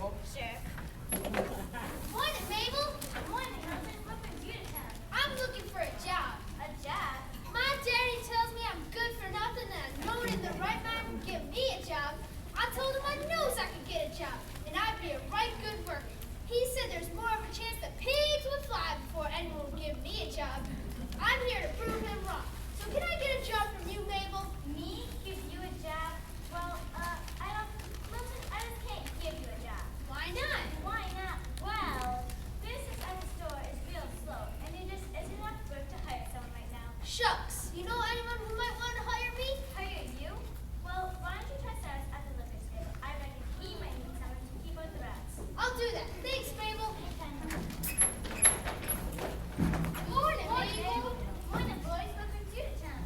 Mabel? Sure. Morning, Mabel. Morning, husband. What brings you to town? I'm looking for a job. A job? My daddy tells me I'm good for nothing and no one in the right mind can give me a job. I told him I knows I could get a job and I'd be a right good worker. He said there's more of a chance that pigs would fly before anyone would give me a job. I'm here to prove him wrong. So can I get a job from you, Mabel? Me? Give you a job? Well, listen, I just can't give you a job. Why not? Why not? Well, business at the store is real slow, and there just isn't enough work to hire someone right now. Shucks. You know anyone who might want to hire me? Hire you? Well, why don't you try Cyrus at the liquor store? I reckon he might need someone to keep out the rats. I'll do that. Thanks, Mabel. Anytime. Morning, Mabel. Morning, boys. What brings you to town?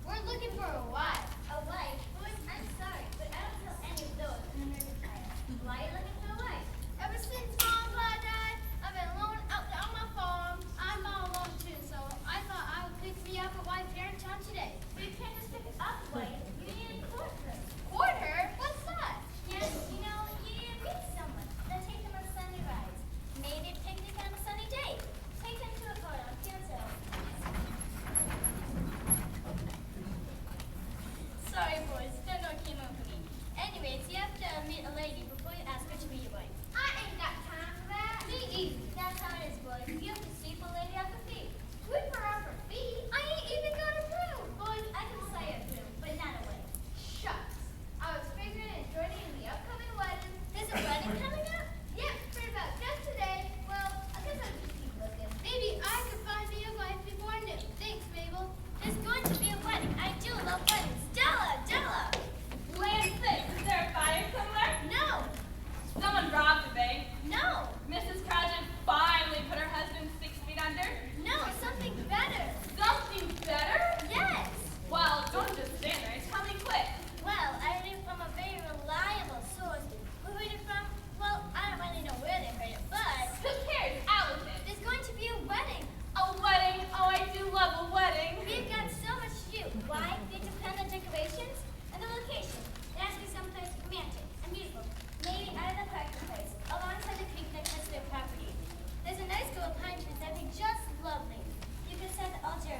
We're looking for a wife. A wife? Boys, I'm sorry, but I don't tell any of those in the nurse's hire. Why are you looking for a wife? Ever since Mom and Pa died, I've been alone out there on my farm. I'm all alone too, so I thought I would pick me up a wife here in town today. But you can't just pick up a wife. You need a court her. Court her? What's that? Yes, you know, you need to meet someone. Then take them on sunny rides. Maybe a picnic on a sunny day. Take them to a court on Fields Hill. Sorry, boys. Don't know what came over me. Anyways, you have to meet a lady before you ask her to be your wife. I ain't got time for that. Me either. That's how it is, boys. You have to sweep a lady off her feet. Sweep her off her feet. I ain't even got a broom. Boys, I can say a broom, but not a wife. Shucks. I was figuring and joining in the upcoming wedding. There's a wedding coming up? Yep, for about just today. Well, I guess I'll just keep looking. Maybe I could find me a wife before noon. Thanks, Mabel. There's going to be a wedding. I do love weddings. Della! Land six, is there a fire somewhere? No! Someone robbed the bank. No! Mrs. Crouchen finally put her husband 6 feet under. No, something better. Something better? Yes! Well, don't just stand there. Tell me quick. Well, I heard it from a very reliable source. Who heard it from? Well, I don't really know where they heard it, but Who cares? Out with it. there's going to be a wedding. A wedding. Oh, I do love a wedding. We've got so much to do. Why? We have to plan the decorations and the location. It has to be someplace romantic and beautiful. Maybe out of the parking place, alongside the creek next to their property. There's a nice grove of pine trees that'd be just lovely. You could set the altar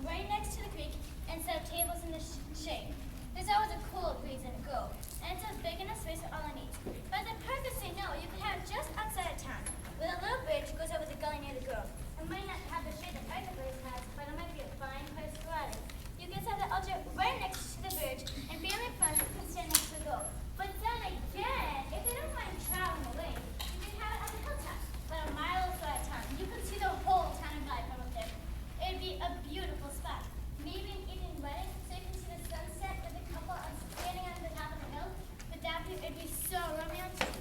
right next to the creek and set up tables in the shade. There's always a cool breeze in the grove, and it's a big enough space for all our needs. But the parkers say no, you could have it just outside of town, with a little bridge goes over the gully near the grove. It might not have the shade the parker place has, but it might be a fine place for wedding. You can set the altar right next to the bridge, and family and friends can stand next to the grove. But then again, if they don't mind traveling away, you can have it at the hilltop, about a mile or so at a time. You can see the whole town and valley from up there. It'd be a beautiful spot. Maybe an evening wedding, so you can see the sunset with a couple standing on the top of the hill. But that view, it'd be so romantic.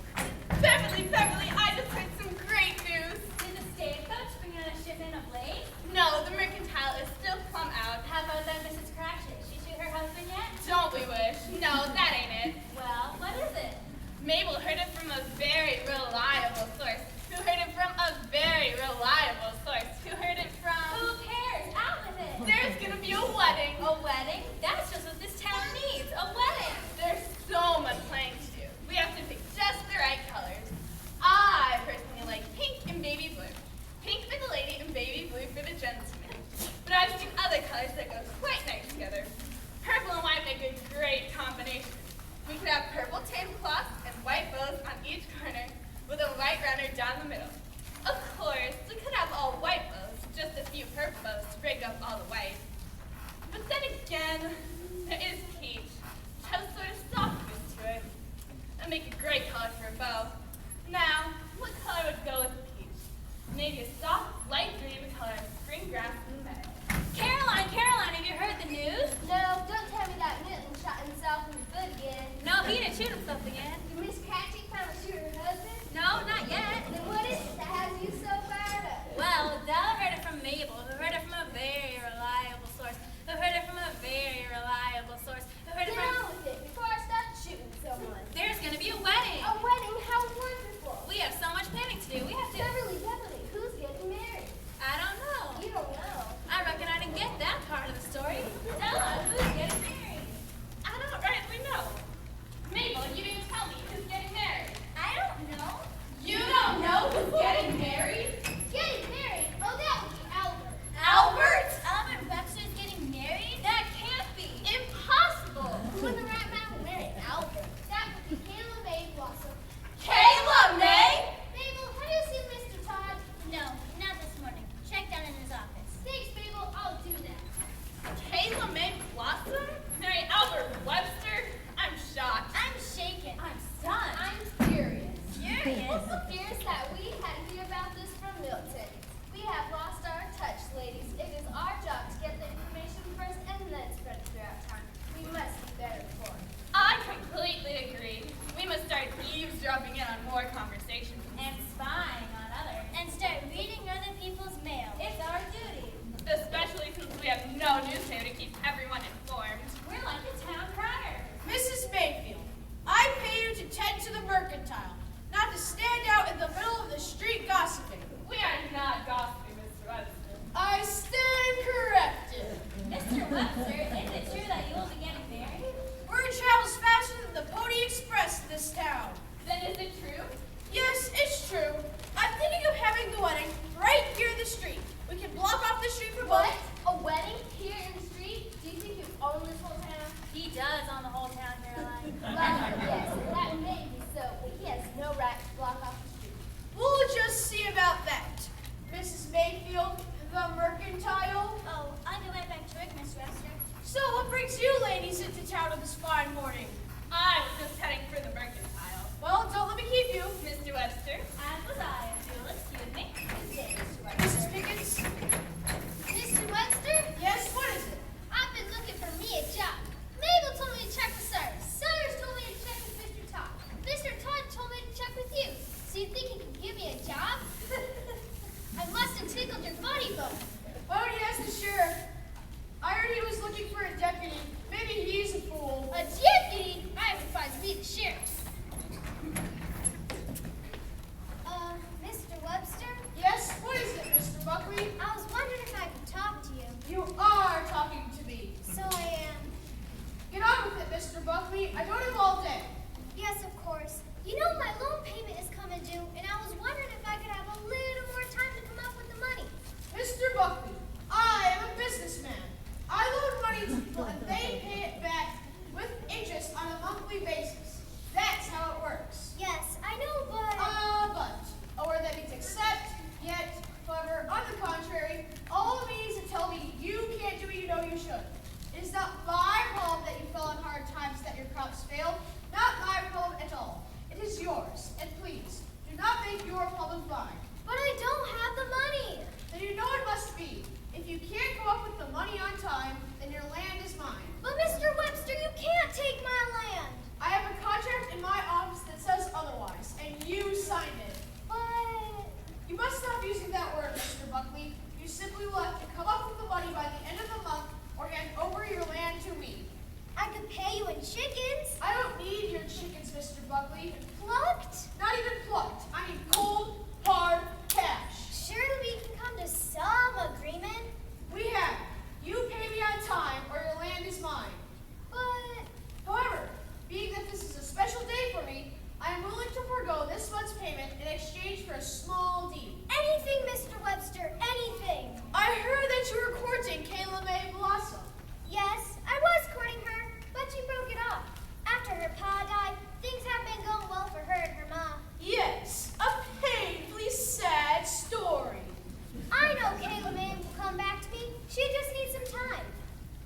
Beverly, I just heard some great news. Did the stagecoach bring on a shipment of lace? No, the mercantile is still plumb out. How about that Mrs. Cratchit? She shoot her husband yet? Don't we wish? No, that ain't it. Well, what is it? Mabel heard it from a very reliable source. Who heard it from a very reliable source. Who heard it from... Who cares? Out with it! There's gonna be a wedding. A wedding? That's just what this town needs. A wedding! There's so much planning to do. We have to pick just the right colors. I personally like pink and baby blue. Pink for the lady and baby blue for the gentleman. But I've seen other colors that go quite nice together. Purple and white make a great combination. We could have purple tablecloths and white bows on each corner with a white runner down the middle. Of course, we could have all white bows, just a few purple bows to break up all the white. But then again, there is peach, which has sort of softness to it. That'd make a great color for a bow. Now, what color would go with peach? Maybe a soft, light green color of spring grass in the meadow. Caroline, have you heard the news? No, don't tell me that Newton shot himself in the foot again. No, he didn't shoot himself again. Did Miss Cratchit finally shoot her husband? No, not yet. Then what is it that has you so fired up? Well, Della heard it from Mabel, who heard it from a very reliable source, who heard it from a very reliable source, who heard it Get from... on with it before I start shooting someone. There's gonna be a wedding. A wedding? How wonderful. We have so much planning to do. We have to... Beverly, who's getting married? I don't know. You don't know. I reckon I didn't get that part of the story. Della, who's getting married? I don't rightly know. Mabel, you didn't tell me. It appears that we had to hear about this from Milton. We have lost our touch, ladies. It is our job to get the information first and then spread it throughout town. We must be better informed. I completely agree. We must start eavesdropping in on more conversations. And spying on others. And start reading other people's mail. It's our duty. Especially since we have no newspaper to keep everyone informed. We're like the town crier. Mrs. Mayfield, I pay you to tend to the mercantile, not to stand out in the middle of the street gossiping. We are not gossiping, Mr. Webster. I stand corrected. Mr. Webster, is it true that you will be getting married? Word travels faster than the Pony Express in this town. Then is it true? Yes, it's true. I'm thinking of having the wedding right here in the street. We can block off the street for What? both. A wedding here in the street? Do you think you own this whole town? He does on the whole town, Caroline. Well, yes, that may be so, but he has no right to block off the street. We'll just see about that. Mrs. Mayfield, the mercantile. Oh, I'll go right back to work, Miss Webster. So what brings you ladies into town on this fine morning? I was just heading for the mercantile. Well, don't let me keep you. Mr. Webster? As was I, if you'll excuse me. Good day, Mr. Webster. Mrs. Pickens? Mr. Webster? Yes, what is it? I've been looking for me a job. Mabel told me to check with Cyrus. Cyrus told me to check with Mr. Todd. Mr. Todd told me to check with you. So you think you can give me a job? I must have tickled your funny bone. Why don't you ask the sheriff? I heard he was looking for a deputy. Maybe he's a fool. A deputy? I would find me the sheriff. Mr. Webster? Yes, what is it, Mr. Buckley? I was wondering if I could talk to you. You are talking to me. So I am. Get on with it, Mr. Buckley. I don't have all day. Yes, of course. You know my loan payment is coming due, and I was wondering if I could have a little more time to come up with the money. Mr. Buckley, I am a businessman. I loan money to people and they pay it back with interest on a monthly basis. That's how it works. Yes, I know, but... A word that means accept, yet, however, on the contrary, all it means to tell me you can't do what you know you should. It is not my problem that you fell on hard times that your crops failed. Not my problem at all. It is yours. And please, do not make your problem mine. But I don't have the money. Then you know it must be. If you can't go up with the money on time, then your land is mine. But Mr. Webster, you can't take my land. I have a contract in my office that says otherwise, and you signed it. But... You must stop using that word, Mr. Buckley. You simply will have to come up with the money by the end of the month or hand over your land to me. I could pay you in chickens. I don't need your chickens, Mr. Buckley. Plucked? Not even plucked. I need cold, hard cash. Surely we can come to some agreement. We have. You pay me on time or your land is mine. But... However, being that this is a special day for me, I am willing to forego this month's payment in exchange for a small deed. anything, Mr. Webster, anything. I heard that you were courting Kayla May Blossom. Yes, I was courting her, but she broke it off. After her pa died, things have been going well for her and her mom. Yes, a painfully sad story. I know Kayla May will come back to me. She just needs some time.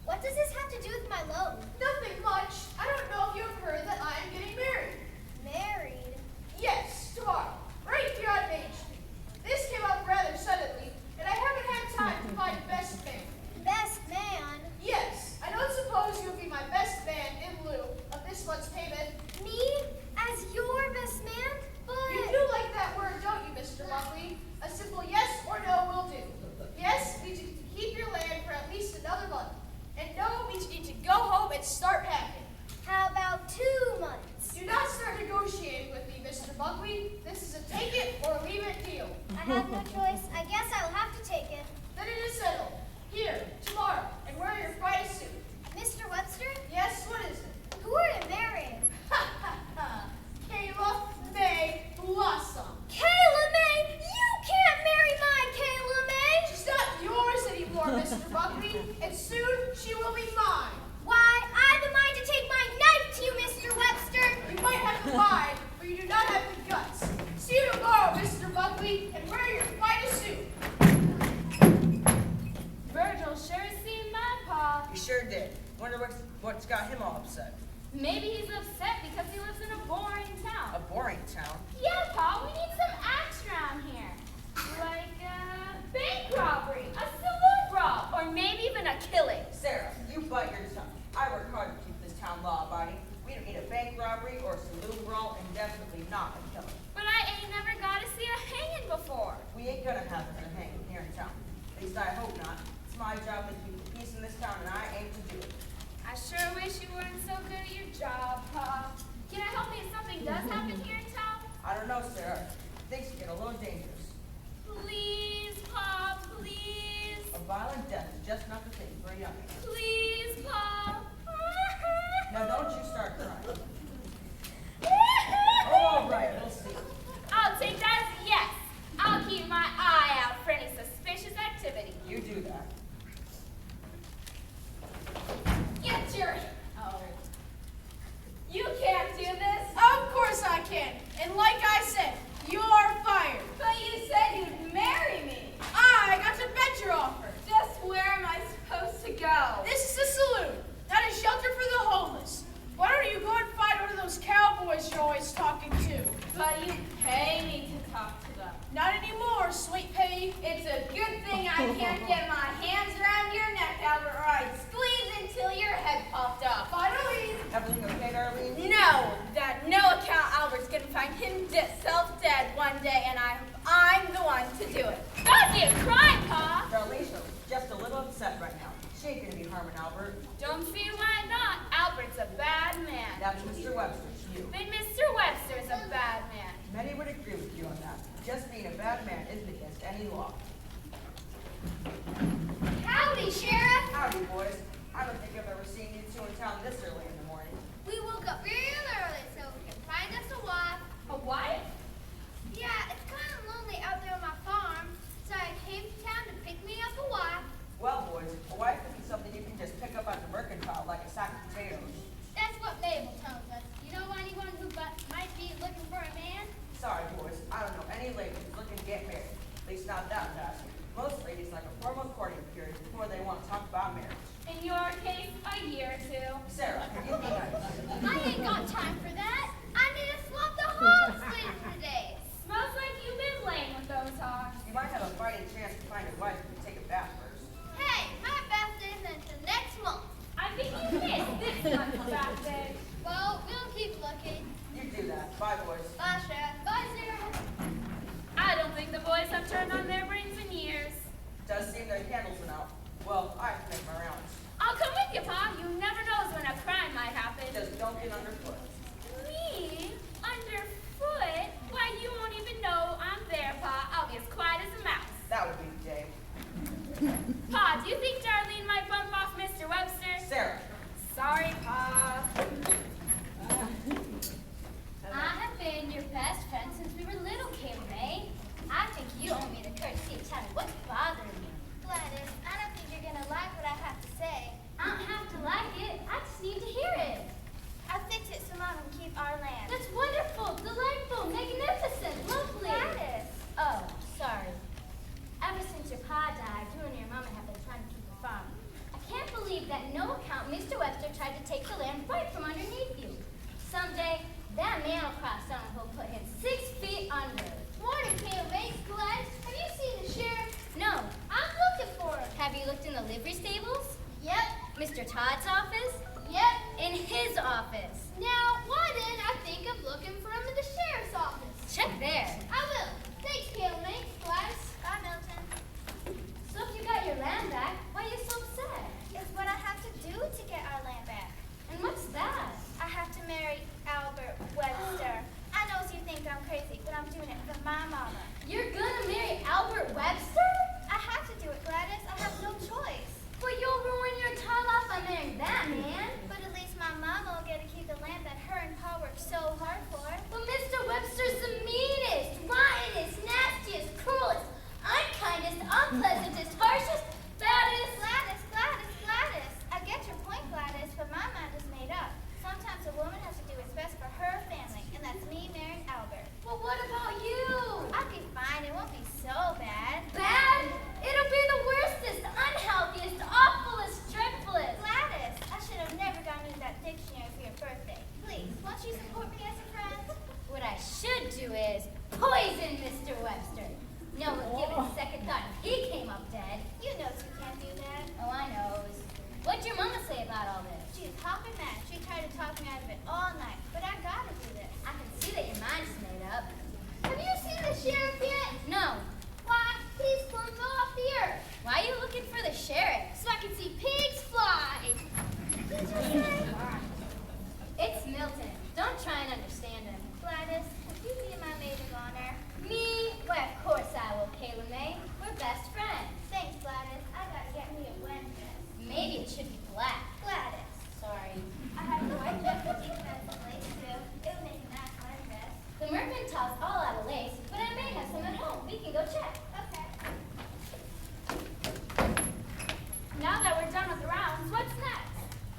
What does this have to do with my loan? Nothing much. I don't know if you have heard that I am getting married. Married? Yes, tomorrow, right here on Main Street. This came up rather suddenly, and I haven't had time to find best man. Best man? Yes, I don't suppose you'll be my best man in lieu of this month's payment. Me? As your best man? But... You do like that word, don't you, Mr. Buckley? A simple yes or no will do. Yes means you can keep your land for at least another month. And no means you need to go home and start packing. How about 2 months? Do not start negotiating with me, Mr. Buckley. This is a take it or leave it deal. I have no choice. I guess I will have to take it. Then it is settled. Here, tomorrow, and wear your finest suit. Mr. Webster? Yes, what is it? Who are you marrying? Ha ha ha! Kayla May Blossom. Kayla May! You can't marry my Kayla May! She's not yours anymore, Mr. Buckley, and soon she will be mine. Why, I've a mind to take my knife to you, Mr. Webster! You might have the mind, but you do not have the guts. See you tomorrow, Mr. Buckley, and wear your finest suit. Virgil sure seen my pa. He sure did. Wonder what's got him all upset. Maybe he's upset because he lives in a boring A town. boring town. Yeah, Pa, we need not a killer. But I ain't never got to see a hanging before. We ain't gonna have a hanging here in town. At least I hope not. It's my job to keep the peace in this town, and I aim to do it. I sure wish you weren't so good at your job, Pa. Can I help you if something does happen here in town? I don't know, Sarah. Things get a little dangerous. Please, Pa, please. A violent death is just not the thing for a youngin'. Please, Pa. Now don't you start crying. All right, we'll see. I'll take that as a yes. I'll keep my eye out for any suspicious activity. You do that. Get your... Oh. You can't do this. Of course I can. And like I said, you're fired. But you said you'd marry me. I got to bet your offer. Just where am I supposed to go? This is the saloon. That is shelter for the homeless. Why don't you go and find one of those cowboys you're always talking to? But you pay me to talk to them. Not anymore, sweet pea. It's a good thing I can't get my hands around your neck, Albert, or I'd squeeze until your head popped off. Finally. Everything okay, Darlene? No, that no account Albert's gonna find him self-dead one day, and I'm the one to do it. That'd be a crime, Pa. Darlene's just a little upset right now. She ain't gonna be harming Albert. Don't see why not. Albert's a bad man. That's Mr. Webster's you. But Mr. Webster's a bad man. Many would agree with you on that. Just being a bad man isn't against any law. Howdy, Sheriff. Howdy, boys. I don't think I've ever seen you two in town this early in the morning. We woke up real early so we can find us a wife. A wife? Yeah, it's kind of lonely out there on my farm, so I came to town to pick me up a wife. Well, boys, a wife isn't something you can just pick up at the mercantile like a sack of potatoes. That's what Mabel tells us. You know anyone who might be looking for a man? Sorry, boys, I don't know any lady who's looking to get married. At least not that fast. Most ladies like a formal courting period before they want to talk about marriage. In your case, a year or two. Sarah, can you be nice? I ain't got time for that. I need to swap the hogs later today. Smells like you've been playing with those hogs. You might have a fighting chance to find a wife if you take a bath first. Hey, my birthday's until next month. I think you missed this month's birthday. Well, we'll keep looking. You do that. Bye, boys. Bye, Sheriff. Bye, Sarah. I don't think the boys have turned on their brains in years. Does seem their candles went out. Well, I have to make my rounds. I'll come with you, Pa. You never knows when a crime might happen. Just don't get underfoot. Me? Underfoot? Why, you won't even know I'm there, Pa. I'll be as quiet as a mouse. That would be the day. Pa, do you think Darlene might bump off Mr. Webster? Sarah. Sorry, Pa. I have been your best friend since we were little, Kayla May. I think you owe me the courtesy of telling me what's bothering you. Gladys, I don't think you're gonna like what I have to say. I don't have to like it. I just need to hear it. I'll fix it so Mom can keep our land. That's wonderful, delightful, magnificent, lovely. Gladys. Oh, sorry. Ever since your pa died, you and your mama have been trying to keep the farm. I can't believe that no account Mr. Webster tried to take the land right from underneath you. Someday, that man will cross someone who'll put him 6 feet under. Morning, Kayla Bates. Gladys, have you seen the sheriff? No. I'm looking for him. Have you looked in the livery stables? Yep. Mr. Todd's office? Yep. In his office. Now, why didn't I think of looking for him in the sheriff's office? Check there. I will. Thanks, Kayla Bates. Gladys. Bye, Milton. So if you got your land back, why are you so upset? It's what I have to do to get our land back. And what's that? I have to marry Albert Webster. I know you think I'm crazy, but I'm doing it for my mama. You're gonna marry Albert Webster? I have to do it, Gladys. I have no choice. But you'll ruin your top life by marrying that man. But at least my mama will get to keep the land that her and Pa worked so hard for. But Mr. Webster's the meanest, rottenest, nastiest, cruelest, unkindest, unpleasantest, harshest, baddest. Gladys. I get your point, Gladys, but my mind is made up. Sometimes a woman has to do what's best for her family, and that's me marrying Albert. Well, what about you? I'll be fine. It won't be so bad. Bad? It'll be the worstest, unhealthiest, awfulest, dreadfulest. Gladys, I should have never gotten you that dictionary for your birthday. Please, won't you support me as a friend? What I should do is poison Mr. Webster. No one give it a second thought if he came up dead. You know you can't do that. Oh, I knows. What'd your mama say about all this? She's hopping mad. She tried to talk me out of it all night, but I gotta do this. I can see that your mind's made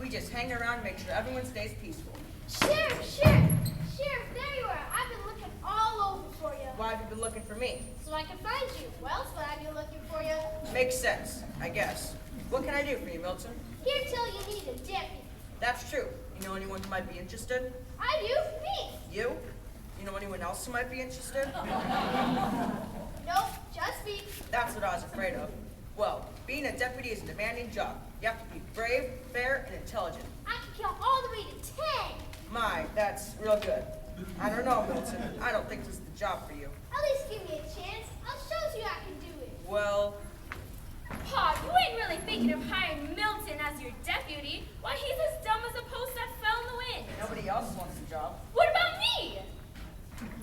we just hang around and make sure everyone stays peaceful. Sheriff, there you are. I've been looking all over for you. Why have you been looking for me? So I can find you. Where else would I be looking for you? Makes sense, I guess. What can I do for you, Milton? Here till you need a deputy. That's true. You know anyone who might be interested? I do? Me. You? You know anyone else who might be interested? Nope, just me. That's what I was afraid of. Well, being a deputy is a demanding job. You have to be brave, fair, and intelligent. I can count all the way to 10. My, that's real good. I don't know, Milton. I don't think this is the job for you. At least give me a chance. I'll show you I can do it. Well, Pa, you ain't really thinking of hiring Milton as your deputy. Why, he's as dumb as a post that fell in the wind. nobody else wants the job. What about me?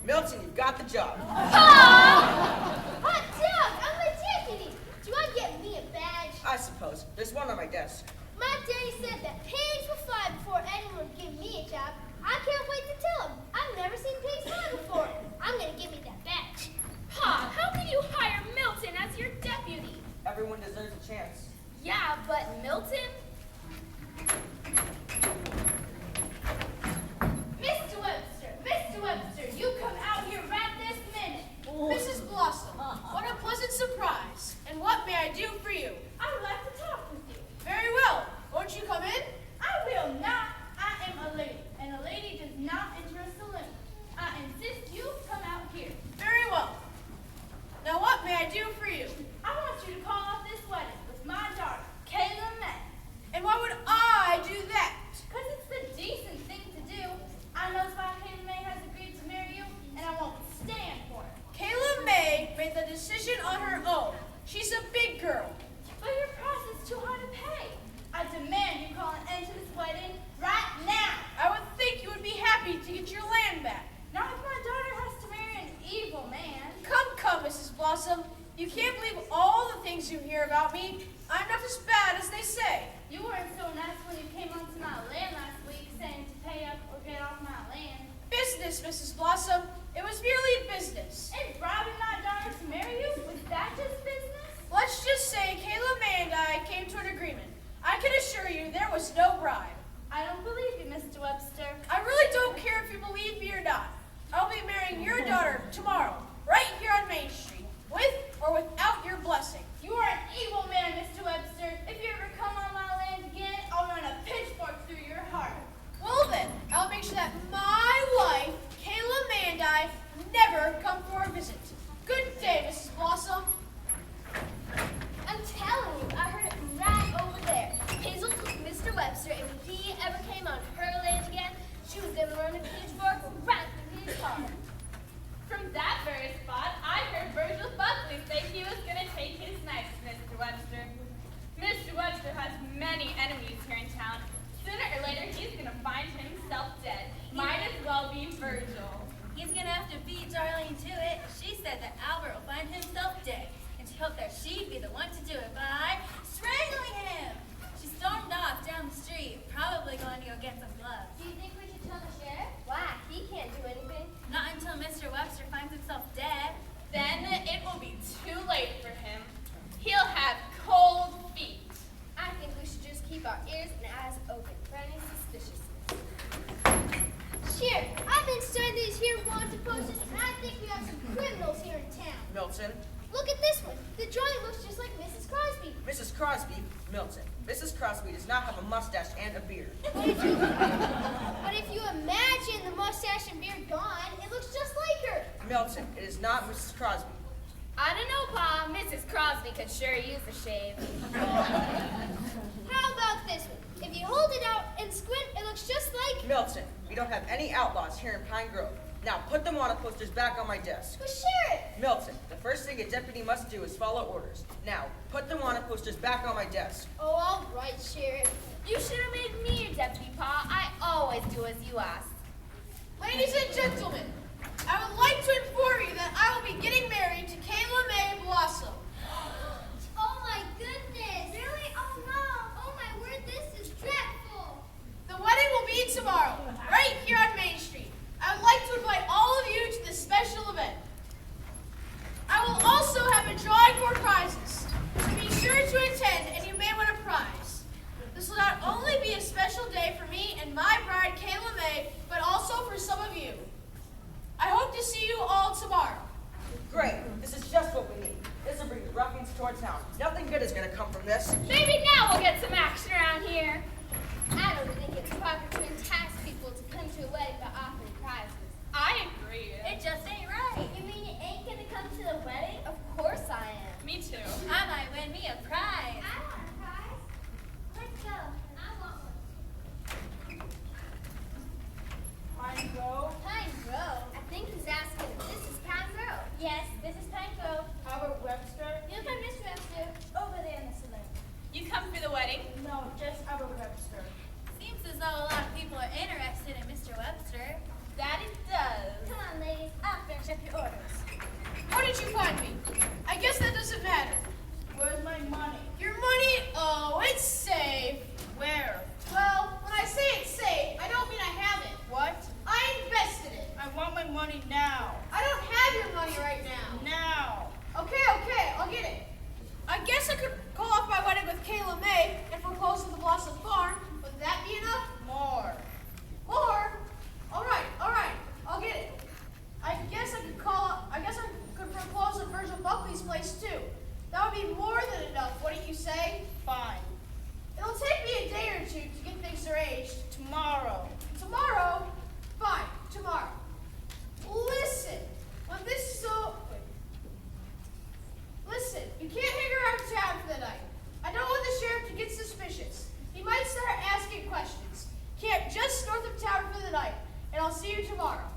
Milton, you've got the job. Hot dog, I'm a deputy. Do I get me a badge? I suppose. There's one on my desk. My daddy said that pigs will fly before anyone would give me a job. I can't wait to tell him. I've never seen pigs fly before. I'm gonna give me that badge. Pa, how can you hire Milton as your deputy? Everyone deserves a chance. Yeah, but Milton? Mr. Webster, you come out here right this minute. Mrs. Blossom, what a pleasant surprise. And what may I do for you? I would like to talk with you. Very well. Won't you come in? I will not. I am a lady, and a lady does not interest a limit. I insist you come out here. Very well. Now what may I do for you? I want you to call off this wedding with my daughter, Kayla May. And why would I do that? Because it's the decent thing to do. I know why Kayla May has agreed to marry you, and I won't stand for it. Kayla May made the decision on her own. She's a big girl. But your price is too high to pay. I demand you call an end to this wedding right now. I would think you would be happy to get your land back. Not if my daughter has to marry an evil man. Come, Mrs. Blossom. You can't believe all the things you hear about me. I'm not as bad as they say. You weren't so nice when you came onto my land last week saying to pay up or get off my land. Business, Mrs. Blossom. It was merely business. And bribing my daughter to marry you, was that just business? Let's just say Kayla May and I came to an agreement. I can assure you there was no bribe. I don't believe you, Mr. Webster. I really don't care if you believe me or not. I'll be marrying your daughter tomorrow, right here on Main Street, with or without your blessing. You are an evil man, Mr. Webster. If you ever come on my land again, I'll run a pitchfork through your heart. Well then, I'll make sure that my wife, Kayla May, and I never come for a visit. Good day, Mrs. Blossom. I'm telling you, I heard it right over there. Hazel took Mr. Webster, and if he ever came on her land again, she was gonna run a pitchfork right through his heart. From that very spot, I heard Virgil Buckley say he was going to take his knife to Mr. Webster. Mr. Webster has many enemies here in town. Sooner or later, he's going to find himself dead. Might as well be Virgil. He's gonna have to beat Darlene to it. She said that Albert will find himself dead, and she hoped that she'd be the one to do it by strangling him. She stormed off down the street, probably going to go get some gloves. Do you think we should tell the sheriff? Why? He can't do anything. Not until Mr. Webster finds himself dead. Then it will be too late for him. He'll have cold feet. I think we should just keep our ears and eyes open for any suspiciousness. Sheriff, I've been studying these here wanted posters, and I think we have some criminals here in town. Milton. Look at this one. The drawing looks just like Mrs. Crosby. Mrs. Crosby. Milton. Mrs. Crosby does not have a mustache and a beard. But if you imagine the mustache and beard gone, it looks just like her. Milton, it is not Mrs. Crosby. I don't know, Pa. Mrs. Crosby could sure use a shave. How about this one? If you hold it out and squint, it looks just like... Milton, we don't have any outlaws here in Pine Grove. Now, put the wanted posters back on my desk. Well, Sheriff! Milton, the first thing a deputy must do is follow orders. Now, put the wanted posters back on my desk. Oh, all right, Sheriff. You should have made me your deputy, Pa. I always do as you ask. Ladies and gentlemen, I would like to inform you that I will be getting married to Kayla May Blossom. Oh, my goodness. Really? Oh, no. Oh, my word, this is dreadful. The wedding will be tomorrow, right here on Main Street. I would like to invite all of you to this special event. I will also have a drawing for prizes. Be sure to attend and you may win a prize. This will not only be a special miss. Maybe now we'll get some action around here. I don't think it's proper to entice people to come to a wedding by offering prizes. I agree. It just ain't right. You mean you ain't gonna come to the wedding? Of course I am. Me too. I might win me a prize. I want a prize. Let's go. I want one. Pine Grove. Pine Grove? I think he's asking if this is Pine Grove. Yes, this is Pine Grove. Albert Webster. You come, Mr. Webster, over there in the saloon. You come for the wedding? No, just Albert Webster. Seems as though a lot of people are interested in Mr. Webster. That it does. Come on, ladies. I'll finish up your orders. How did you find me? I guess that doesn't matter. Where's my money? Your money? Oh, it's safe. Where? Well, when I say it's safe, I don't mean I have it. What? I invested it. I want my money now. I don't have your money right now. Now. Okay, I'll get it. I guess I could call off my wedding with Kayla May and propose at the Blossom Farm. Would that be enough? More. More? All right, I'll get it. I guess I could propose at Virgil Buckley's place too. That would be more than enough, wouldn't you say? Fine. It'll take me a day or two to get things arranged. Tomorrow. Tomorrow? Fine, tomorrow. Listen, when this is so... Listen, you can't hang around town for the night. I don't want the sheriff to get suspicious. He might start asking questions. Camp just north of town for the night, and I'll see you tomorrow.